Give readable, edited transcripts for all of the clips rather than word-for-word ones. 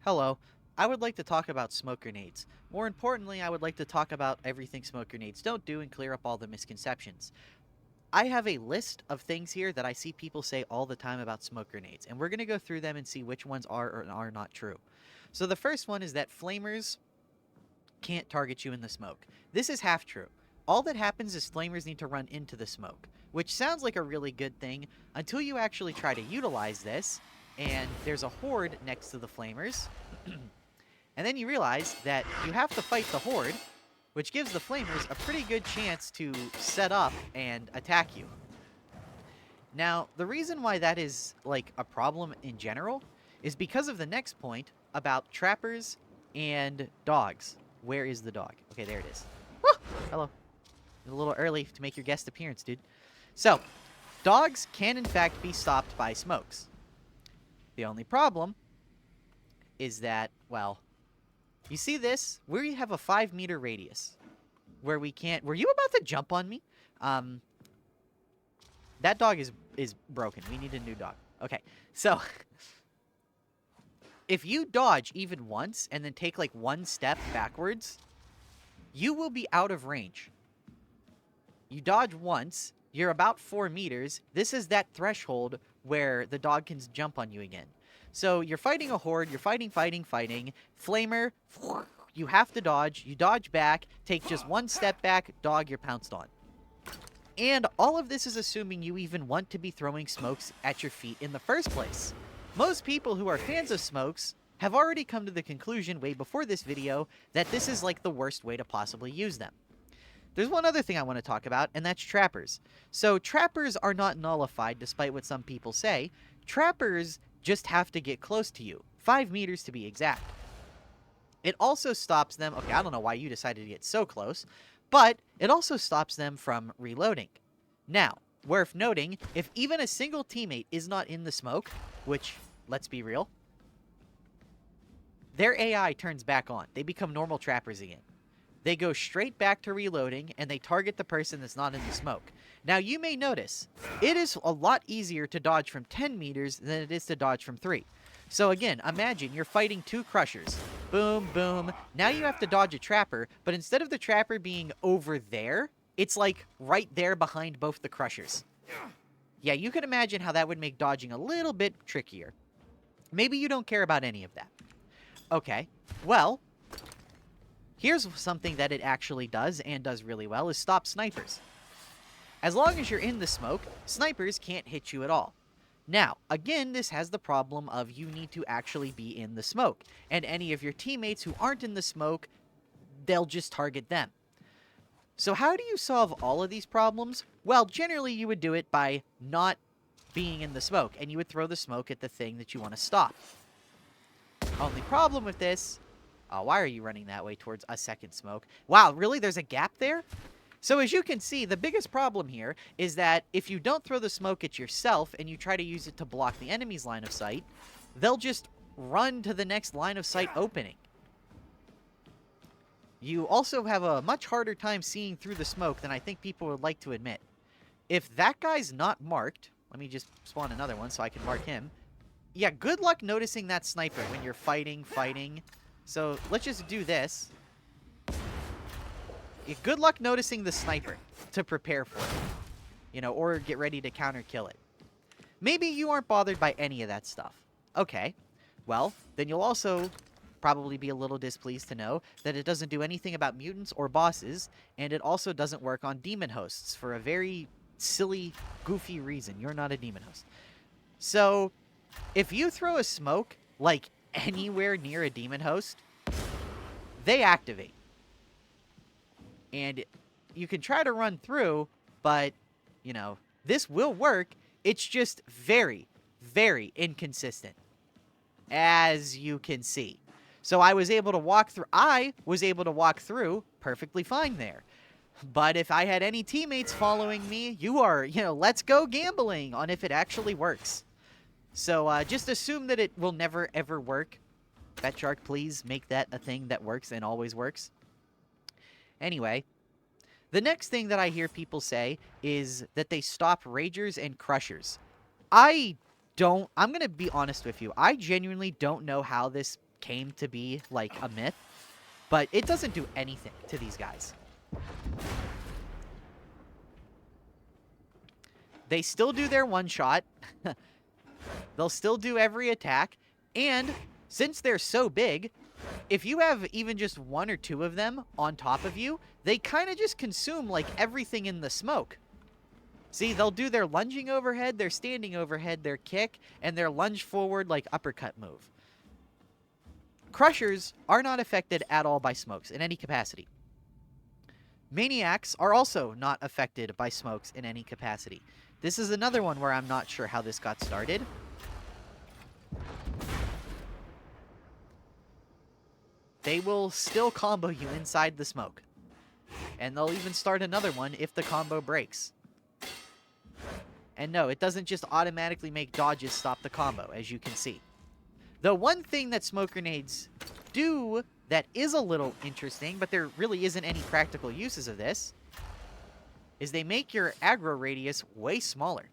Hello. I would like to talk about smoke grenades. More importantly, I would like to talk about everything smoke grenades don't do and clear up all the misconceptions. I have a list of things here that I see people say all the time about smoke grenades, and we're going to go through them and see which ones are or are not true. So the first one is that flamers can't target you in the smoke. This is half true. All that happens is flamers need to run into the smoke, which sounds like a really good thing until you actually try to utilize this, and there's a horde next to the flamers. And then you realize that you have to fight the horde, which gives the flamers a pretty good chance to set up and attack you. Now, the reason why that is, like, a problem in general is because of the next point about trappers and dogs. Where is the dog? Okay, there it is. Woo! Hello. A little early to make your guest appearance, dude. So, dogs can in fact be stopped by smokes. The only problem is that, well, you see this? We have a 5-meter radius where we can't. Were you about to jump on me? That dog is broken. We need a new dog. Okay, so if you dodge even once and then take like one step backwards, you will be out of range. You dodge once, you're about 4 meters. This is that threshold where the dog can jump on you again. So you're fighting a horde, you're fighting. Flamer, you have to dodge. You dodge back, take just one step back, dog, you're pounced on. And all of this is assuming you even want to be throwing smokes at your feet in the first place. Most people who are fans of smokes have already come to the conclusion way before this video that this is like the worst way to possibly use them. There's one other thing I want to talk about, and that's trappers. So trappers are not nullified, despite what some people say. Trappers just have to get close to you. 5 meters to be exact. It also stops them... Okay, I don't know why you decided to get so close, but it also stops them from reloading. Now, worth noting, if even a single teammate is not in the smoke, which, let's be real, their AI turns back on. They become normal trappers again. They go straight back to reloading, and they target the person that's not in the smoke. Now, you may notice, it is a lot easier to dodge from 10 meters than it is to dodge from 3. So again, imagine you're fighting 2 crushers. Boom, boom. Now you have to dodge a trapper, but instead of the trapper being over there, it's like right there behind both the crushers. Yeah, you can imagine how that would make dodging a little bit trickier. Maybe you don't care about any of that. Okay, well... here's something that it actually does, and does really well, is stop snipers. As long as you're in the smoke, snipers can't hit you at all. Now, again, this has the problem of you need to actually be in the smoke. And any of your teammates who aren't in the smoke, they'll just target them. So how do you solve all of these problems? Well, generally you would do it by not being in the smoke, and you would throw the smoke at the thing that you want to stop. Only problem with this... oh, why are you running that way towards a second smoke? Wow, really? There's a gap there? So as you can see, the biggest problem here is that if you don't throw the smoke at yourself and you try to use it to block the enemy's line of sight, they'll just run to the next line of sight opening. You also have a much harder time seeing through the smoke than I think people would like to admit. If that guy's not marked, let me just spawn another one so I can mark him. Yeah, good luck noticing that sniper when you're fighting. So, let's just do this. Yeah, good luck noticing the sniper to prepare for it. You know, or get ready to counter kill it. Maybe you aren't bothered by any of that stuff. Okay. Well, then you'll also probably be a little displeased to know that it doesn't do anything about mutants or bosses, and it also doesn't work on demon hosts for a very silly, goofy reason. You're not a demon host. So, if you throw a smoke, like, anywhere near a demon host, they activate. And you can try to run through, but, you know, this will work. It's just very, very inconsistent, as you can see. So I was able to walk through perfectly fine there. But if I had any teammates following me, you are, let's go gambling on if it actually works. So just assume that it will never, ever work. BetShark, please make that a thing that works and always works. Anyway, the next thing that I hear people say is that they stop Ragers and Crushers. I'm going to be honest with you. I genuinely don't know how this came to be like a myth, but it doesn't do anything to these guys. They still do their one shot. They'll still do every attack. And since they're so big, if you have even just one or two of them on top of you, they kind of just consume like everything in the smoke. See, they'll do their lunging overhead, their standing overhead, their kick, and their lunge forward like uppercut move. Crushers are not affected at all by smokes in any capacity. Maniacs are also not affected by smokes in any capacity. This is another one where I'm not sure how this got started. They will still combo you inside the smoke. And they'll even start another one if the combo breaks. And no, it doesn't just automatically make dodges stop the combo, as you can see. The one thing that smoke grenades do that is a little interesting, but there really isn't any practical uses of this, is they make your aggro radius way smaller.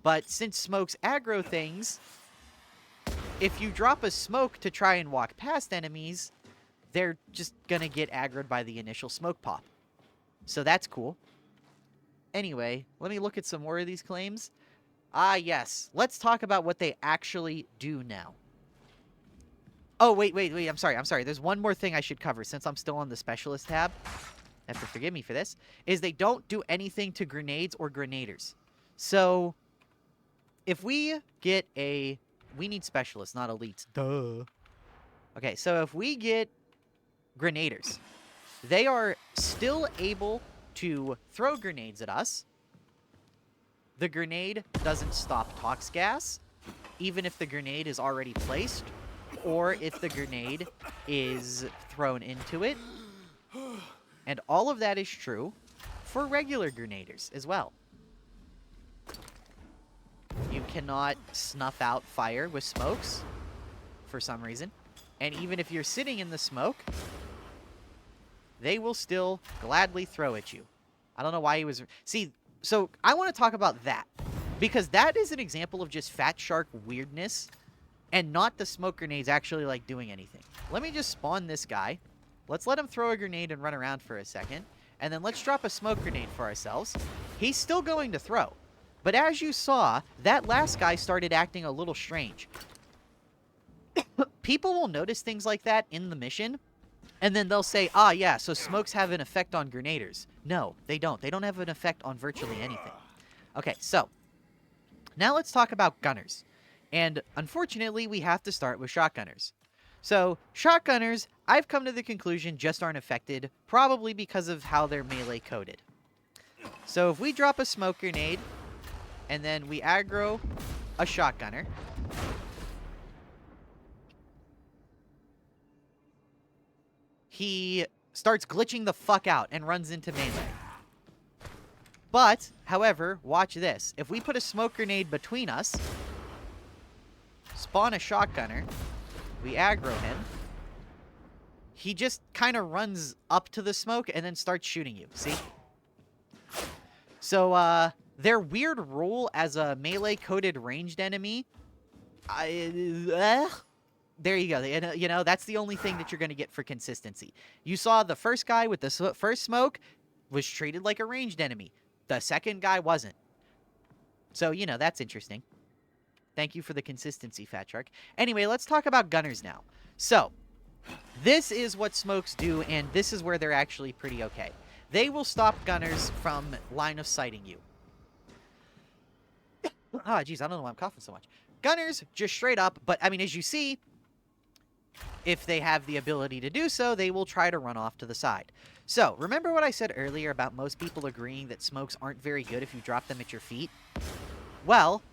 But since smokes aggro things, if you drop a smoke to try and walk past enemies, they're just gonna get aggroed by the initial smoke pop. So that's cool. Anyway, let me look at some more of these claims. Ah, yes. Let's talk about what they actually do now. Oh, wait. I'm sorry. There's one more thing I should cover since I'm still on the specialist tab. Have to forgive me for this. Is they don't do anything to grenades or grenaders. So, if we get a... We need specialists, not elites. Duh. Okay, so if we get grenaders, they are still able to throw grenades at us. The grenade doesn't stop tox gas, even if the grenade is already placed, or if the grenade is thrown into it. And all of that is true for regular grenaders as well. You cannot snuff out fire with smokes for some reason. And even if you're sitting in the smoke, they will still gladly throw at you. I don't know why he was... See, so I want to talk about that. Because that is an example of just Fat Shark weirdness. And not the smoke grenades actually, like, doing anything. Let me just spawn this guy. Let's let him throw a grenade and run around for a second. And then let's drop a smoke grenade for ourselves. He's still going to throw. But as you saw, that last guy started acting a little strange. People will notice things like that in the mission. And then they'll say, ah, yeah, so smokes have an effect on grenaders. No, they don't. They don't have an effect on virtually anything. Okay, so now let's talk about gunners. And unfortunately, we have to start with shotgunners. So, shotgunners, I've come to the conclusion, just aren't affected, probably because of how they're melee coded. So if we drop a smoke grenade, and then we aggro a shotgunner, he starts glitching the fuck out and runs into melee. But, however, watch this. If we put a smoke grenade between us, spawn a shotgunner, we aggro him, he just kind of runs up to the smoke and then starts shooting you. See? So, their weird rule as a melee-coded ranged enemy, there you go. You know, that's the only thing that you're going to get for consistency. You saw the first guy with the first smoke was treated like a ranged enemy. The second guy wasn't. So, you know, that's interesting. Thank you for the consistency, Fat Shark. Anyway, let's talk about gunners now. So, this is what smokes do, and this is where they're actually pretty okay. They will stop gunners from line of sighting you. Ah, jeez, I don't know why I'm coughing so much. Gunners, just straight up, but, I mean, as you see, if they have the ability to do so, they will try to run off to the side. So, remember what I said earlier about most people agreeing that smokes aren't very good if you drop them at your feet? Well,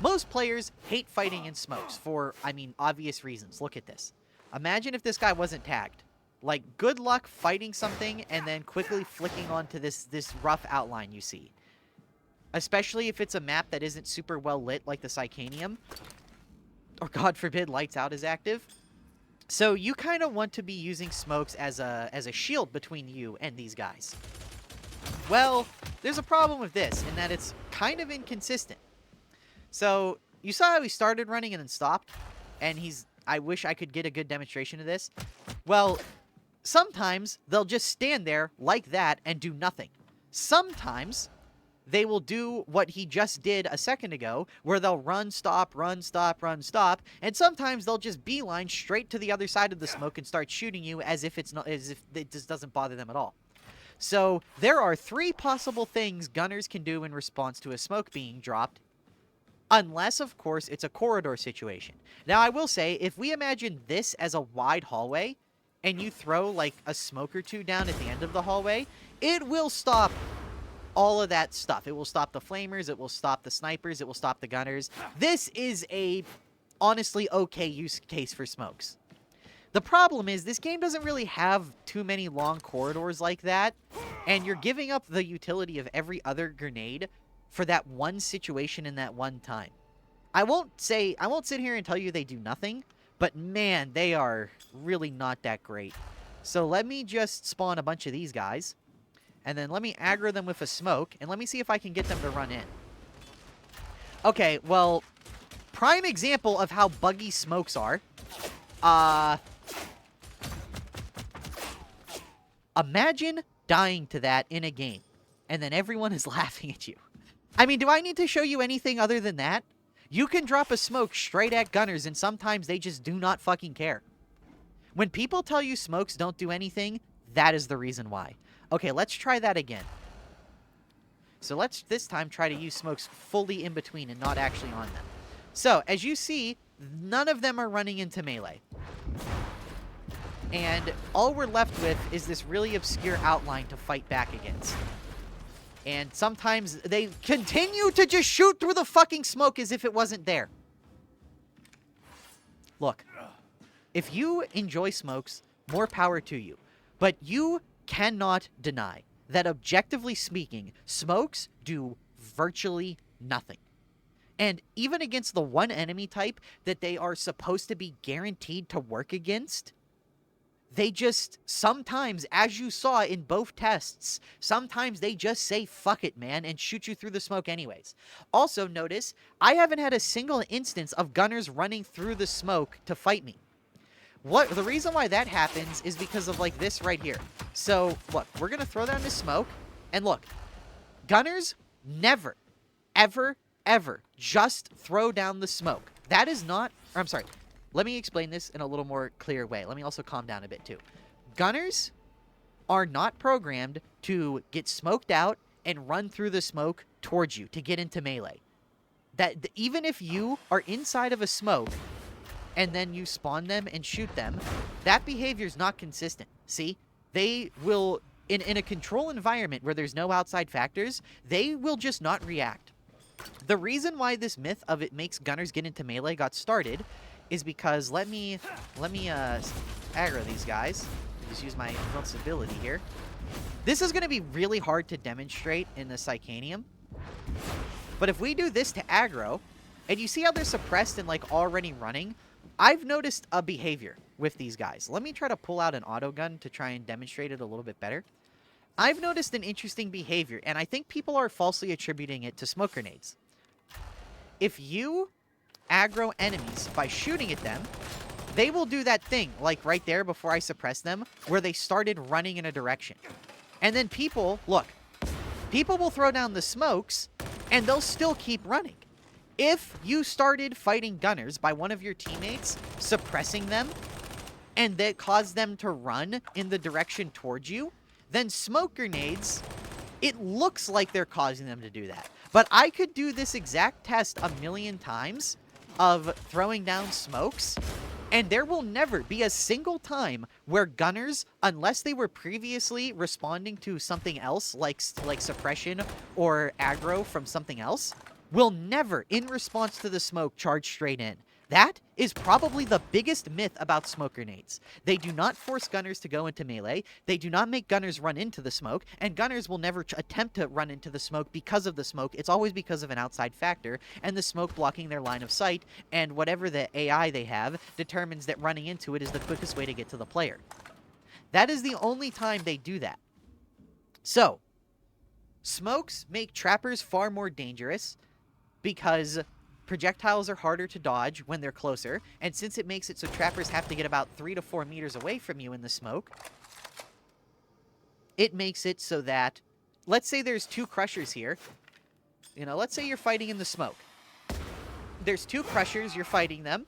most players hate fighting in smokes for, I mean, obvious reasons. Look at this. Imagine if this guy wasn't tagged. Like, good luck fighting something and then quickly flicking onto this rough outline you see. Especially if it's a map that isn't super well lit like the Psychanium. Or, God forbid, Lights Out is active. So, you kind of want to be using smokes as a shield between you and these guys. Well, there's a problem with this, in that it's kind of inconsistent. So, you saw how he started running and then stopped? And he's I wish I could get a good demonstration of this. Well, sometimes they'll just stand there like that and do nothing. Sometimes they will do what he just did a second ago, where they'll run, stop, run, stop, run, stop, and sometimes they'll just beeline straight to the other side of the smoke and start shooting you as if it just doesn't bother them at all. So there are 3 possible things gunners can do in response to a smoke being dropped, unless, of course, it's a corridor situation. Now, I will say, if we imagine this as a wide hallway, and you throw, like, a smoke or 2 down at the end of the hallway, it will stop all of that stuff. It will stop the flamers, it will stop the snipers, it will stop the gunners. This is a, honestly, okay use case for smokes. The problem is, this game doesn't really have too many long corridors like that, and you're giving up the utility of every other grenade for that one situation in that one time. I won't sit here and tell you they do nothing, but man, they are really not that great. So let me just spawn a bunch of these guys, and then let me aggro them with a smoke, and let me see if I can get them to run in. Okay, well, prime example of how buggy smokes are. Imagine dying to that in a game, and then everyone is laughing at you. I mean, do I need to show you anything other than that? You can drop a smoke straight at gunners, and sometimes they just do not fucking care. When people tell you smokes don't do anything, that is the reason why. Okay, let's try that again. So let's this time try to use smokes fully in between and not actually on them. So, as you see, none of them are running into melee. And all we're left with is this really obscure outline to fight back against. And sometimes they continue to just shoot through the fucking smoke as if it wasn't there. Look, if you enjoy smokes, more power to you. But you cannot deny that, objectively speaking, smokes do virtually nothing. And even against the one enemy type that they are supposed to be guaranteed to work against, they just, sometimes, as you saw in both tests, sometimes they just say, fuck it, man, and shoot you through the smoke anyways. Also, notice, I haven't had a single instance of gunners running through the smoke to fight me. The reason why that happens is because of, like, this right here. So, look, we're going to throw down this smoke, and look, gunners never, ever, ever just throw down the smoke. That is not, or I'm sorry, let me explain this in a little more clear way. Let me also calm down a bit, too. Gunners are not programmed to get smoked out and run through the smoke towards you to get into melee. Even if you are inside of a smoke and then you spawn them and shoot them, that behavior is not consistent. See? They will, in a control environment where there's no outside factors, they will just not react. The reason why this myth of it makes gunners get into melee got started is because, let me aggro these guys. Just use my invincibility here. This is going to be really hard to demonstrate in the Psychanium. But if we do this to aggro, and you see how they're suppressed and, like, already running, I've noticed a behavior with these guys. Let me try to pull out an auto gun to try and demonstrate it a little bit better. I've noticed an interesting behavior, and I think people are falsely attributing it to smoke grenades. If you aggro enemies by shooting at them, they will do that thing, like right there before I suppress them, where they started running in a direction. And then people, look, people will throw down the smokes, and they'll still keep running. If you started fighting gunners by one of your teammates, suppressing them, and that caused them to run in the direction towards you, then smoke grenades, it looks like they're causing them to do that. But I could do this exact test a million times of throwing down smokes, and there will never be a single time where gunners, unless they were previously responding to something else, like suppression or aggro from something else, will never, in response to the smoke, charge straight in. That is probably the biggest myth about smoke grenades. They do not force gunners to go into melee, they do not make gunners run into the smoke, and gunners will never attempt to run into the smoke because of the smoke. It's always because of an outside factor, and the smoke blocking their line of sight, and whatever the AI they have determines that running into it is the quickest way to get to the player. That is the only time they do that. So, smokes make trappers far more dangerous, because projectiles are harder to dodge when they're closer, and since it makes it so trappers have to get about 3 to 4 meters away from you in the smoke, it makes it so that, let's say there's 2 crushers here. You know, let's say you're fighting in the smoke. There's 2 crushers, you're fighting them,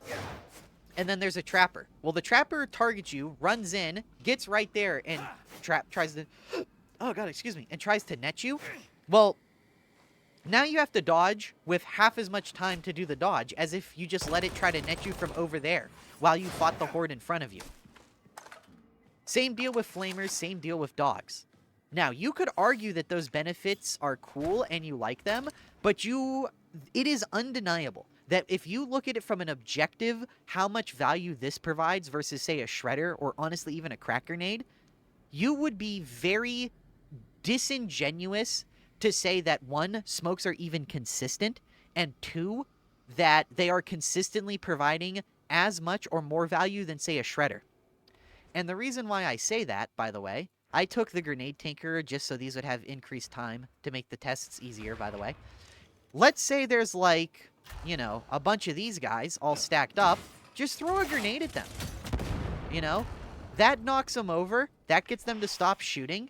and then there's a trapper. Well, the trapper targets you, runs in, gets right there, and tries to... Oh, God, excuse me. And tries to net you. Well, now you have to dodge with half as much time to do the dodge as if you just let it try to net you from over there while you fought the horde in front of you. Same deal with flamers, same deal with dogs. Now, you could argue that those benefits are cool and you like them, but it is undeniable that if you look at it from an objective, how much value this provides versus, say, a shredder or honestly even a crack grenade, you would be very disingenuous to say that 1, smokes are even consistent, and 2, that they are consistently providing as much or more value than, say, a shredder. And the reason why I say that, by the way, I took the grenade tanker just so these would have increased time to make the tests easier, by the way. Let's say there's like, you know, a bunch of these guys all stacked up. Just throw a grenade at them. You know? That knocks them over. That gets them to stop shooting.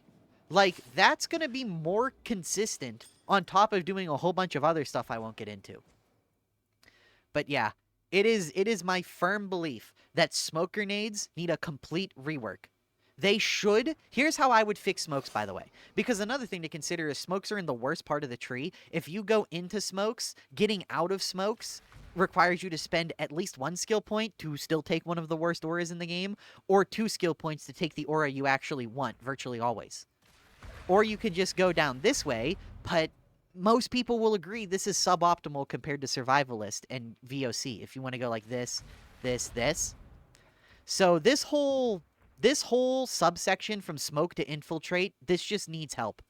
Like, that's going to be more consistent on top of doing a whole bunch of other stuff I won't get into. But yeah, it is my firm belief that smoke grenades need a complete rework. They should. Here's how I would fix smokes, by the way. Because another thing to consider is smokes are in the worst part of the tree. If you go into smokes, getting out of smokes requires you to spend at least 1 skill point to still take one of the worst auras in the game, or 2 skill points to take the aura you actually want, virtually always. Or you could just go down this way, but most people will agree this is suboptimal compared to Survivalist and VOC. If you want to go like this, this, this. So this whole subsection from smoke to infiltrate, this just needs help.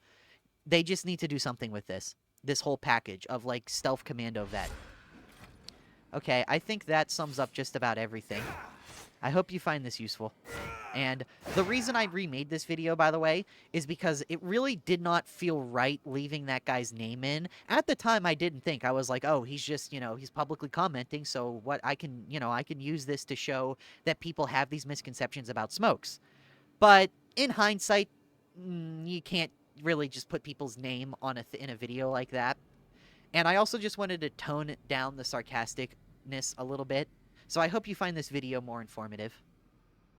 They just need to do something with this. This whole package of, like, stealth commando vet. Okay, I think that sums up just about everything. I hope you find this useful. And the reason I remade this video, by the way, is because it really did not feel right leaving that guy's name in. At the time, I didn't think. I was like, oh, he's just, you know, he's publicly commenting, so what I can, you know, I can use this to show that people have these misconceptions about smokes. But in hindsight, you can't really just put people's name on in a video like that. And I also just wanted to tone down the sarcasticness a little bit. So I hope you find this video more informative.